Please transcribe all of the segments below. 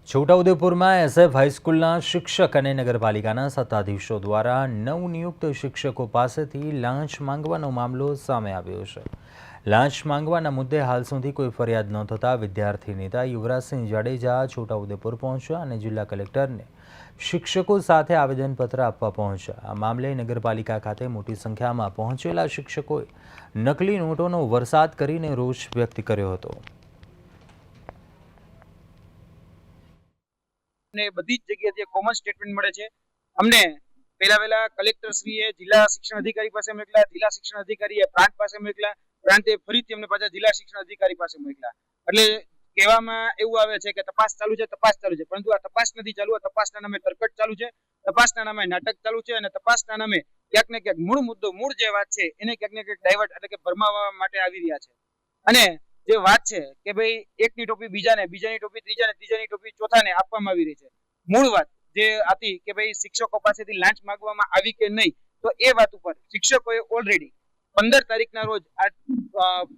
છોટાઉદેપુરમાં SF હાઈસ્કૂલના શિક્ષક અને નગરપાલિકાના સત્તાધીશો દ્વારા નવનિયુક્ત શિક્ષકો પાસેથી લાંચ માંગવાનો મામલો સામે આવ્યો છે। લાંચ માંગવાના મુદ્દે હાલ સુધી કોઈ ફરિયાદ ન થતાં વિદ્યાર્થી નેતા યુવરાજસિંહ જાડેજા છોટાઉદેપુર પહોંચ્યા અને જિલ્લા કલેક્ટરને શિક્ષકો સાથે આવેદનપત્ર આપવા પહોંચ્યા। આ મામલે નગરપાલિકા ખાતે મોટી સંખ્યામાં પહોંચેલા શિક્ષકોએ નકલી નોટોનો વરસાદ કરીને રોષ વ્યક્ત કર્યો હતો। ने बधी जगह कॉमन स्टेटमेंट मळे छे। अमने पहला कलेक्टर श्रीए जिला शिक्षण अधिकारी पासे मोकल्या, जिला शिक्षण अधिकारीए प्रांत पासे मोकल्या, प्रांते फरीथी अमने पाछा जिला शिक्षण अधिकारी पासे मोकल्या। એટલે કહેવામાં એવું આવે છે કે તપાસ ચાલુ છે, પરંતુ આ તપાસ નથી ચાલુ। આ તપાસના નામે તરકટ ચાલુ છે, તપાસના નામે નાટક ચાલુ છે અને તપાસના નામે ક્યાંક ને ક્યાંક મૂળ જે વાત છે એને ક્યાંક ને ક્યાંક ડાયવર્ટ એટલે કે ભરમાવવા માટે આવી રહ્યા છે। અને જે વાત છે કે ભાઈ એકની ટોપી બીજાને, બીજાની ટોપી ત્રીજાને, ત્રીજાની ટોપી ચોથાને આપવામાં આવી રહી છે। મૂળ વાત જે હતી કે ભાઈ શિક્ષકો પાસેથી લાંચ માંગવામાં આવી કે નહીં, તો એ વાત ઉપર શિક્ષકોએ ઓલરેડી 15 તારીખના રોજ આ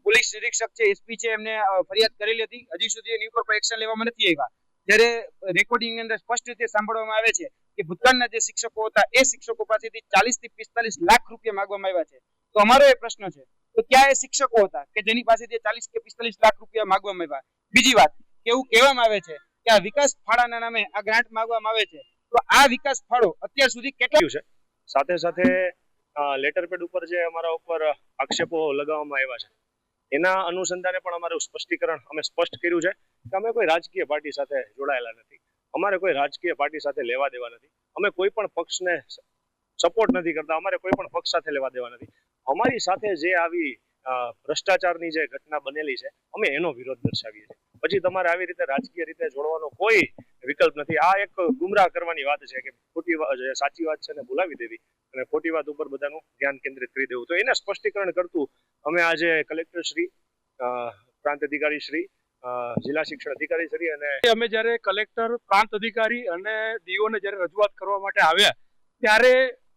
પોલીસ નિરીક્ષક છે, એસપી છે, એમને ફરિયાદ કરેલી હતી। હજી સુધી એની ઉપર એક્શન લેવામાં નથી આવ્યા। જ્યારે રેકોર્ડિંગની અંદર સ્પષ્ટ રીતે સાંભળવામાં આવે છે કે ભૂતકાળના જે શિક્ષકો હતા એ શિક્ષકો પાસેથી 40 થી 45 લાખ રૂપિયા માંગવામાં આવ્યા છે। તો અમારો એ પ્રશ્ન છે તો ક્યાં એ શિક્ષકો હતા કે જેની પાસેથી 40 કે 45 લાખ રૂપિયા માંગવામાં આવ્યા? બીજી વાત કે એવું કહેવામાં આવે છે કે આ વિકાસ ફાળાના નામે આ ગ્રાન્ટ માંગવામાં આવે છે, તો આ વિકાસ ફાળો અત્યાર સુધી કેટલા છે? સાથે સાથે લેટર પેડ ઉપર જે અમારા ઉપર આક્ષેપો લગાવવામાં આવ્યા છે એના અનુસંધાને પણ અમારું સ્પષ્ટીકરણ અમે સ્પષ્ટ કર્યું છે કે અમે કોઈ રાજકીય પાર્ટી સાથે જોડાયેલા નથી, અમારે કોઈ રાજકીય પાર્ટી સાથે લેવા દેવા નથી, અમે કોઈ પણ પક્ષને સપોર્ટ નથી કરતા, અમારે કોઈ પણ પક્ષ સાથે લેવા દેવા નથી। અમારી સાથે જે આવી ભ્રષ્ટાચારની જે ઘટના બનેલી છે અમે એનો વિરોધ દર્શાવીએ છીએ। પછી તમારે આવી રીતે રાજકીય રીતે જોડવાનો કોઈ વિકલ્પ નથી। આ એક ગુમરાહ કરવાની વાત છે કે ખોટી સાચી વાત છે ને બોલાવી દેવી અને ખોટી વાત ઉપર બધાનું ધ્યાન કેન્દ્રિત કરી દેવું। તો એને સ્પષ્ટીકરણ કરતું અમે આજે કલેક્ટર શ્રી, પ્રાંત અધિકારી શ્રી, જિલ્લા શિક્ષણ અધિકારી શ્રી અને અમે જ્યારે કલેક્ટર, પ્રાંત અધિકારી અને ડીઓને જ્યારે રજૂઆત કરવા માટે આવ્યા ત્યારે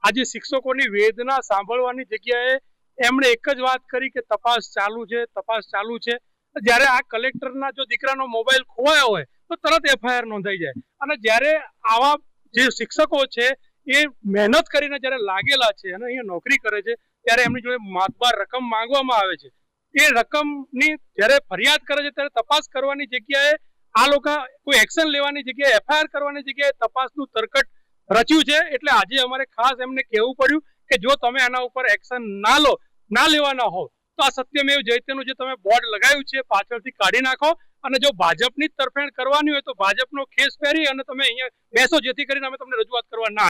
આજે શિક્ષકોની વેદના સાંભળવાની જગ્યાએ એમણે એક જ વાત કરી કે તપાસ ચાલુ છે, તપાસ ચાલુ છે। જ્યારે આ કલેક્ટરના જો દીકરાનો મોબાઈલ ખોવાયો હોય તો તરત એફઆઈઆર નોંધાઈ જાય અને જ્યારે આવા જે શિક્ષકો છે એ મહેનત કરીને જ્યારે લાગેલા છે અને અહીંયા નોકરી કરે છે ત્યારે એમની જોડે માતબાર રકમ માંગવામાં આવે છે। એ રકમની જ્યારે ફરિયાદ કરે છે ત્યારે તપાસ કરવાની જગ્યાએ આ લોકો કોઈ એક્શન લેવાની જગ્યાએ એફઆઈઆર કરવાની જગ્યાએ તપાસનું તરકટ રચ્યું છે। એટલે આજે અમારે ખાસ એમને કહેવું પડ્યું કે જો તમે આના ઉપર એક્શન ના લેવાના હો તો આ સત્યમેવ જયતેનું જે તમે બોર્ડ લગાવ્યું છે પાછળથી કાઢી નાખો અને જો ભાજપની જ તરફેણ કરવાની હોય તો ભાજપનો ખેસ પહેરી અને તમે અહીંયા બેસો, જેથી કરીને અમે તમને રજૂઆત કરવા ના